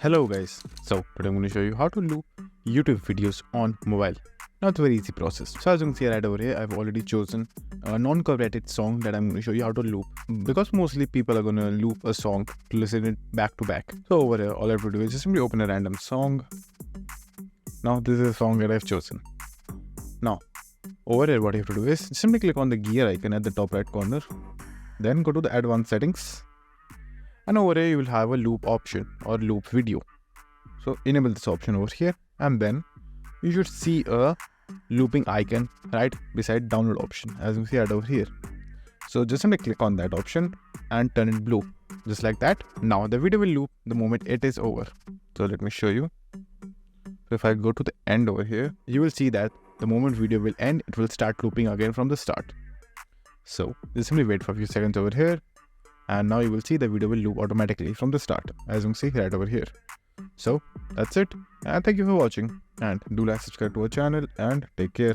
Hello guys, so today I'm going to show you how to loop YouTube videos on mobile. Now it's a very easy process. So as you can see right over here, I've already chosen a non-copyrighted song that I'm going to show you how to loop, because mostly people are going to loop a song to listen it back to back. So over here, all I have to do is just simply open a random song. Now this is a song that I've chosen. Now over here, what you have to do is simply click on the gear icon at the top right corner, then go to the advanced settings. And over here you will have a loop option or loop video. So enable this option over here, and then you should see a looping icon right beside download option, as you can see right over here. So just simply click on that option and turn it blue, just like that. Now the video will loop the moment it is over. So let me show you. So if I go to the end over here, you will see that the moment video will end, it will start looping again from the start. So just simply wait for a few seconds over here, and now you will see the video will loop automatically from the start, as you can see right over here. So that's it, and thank you for watching, and do like, subscribe to our channel, and take care.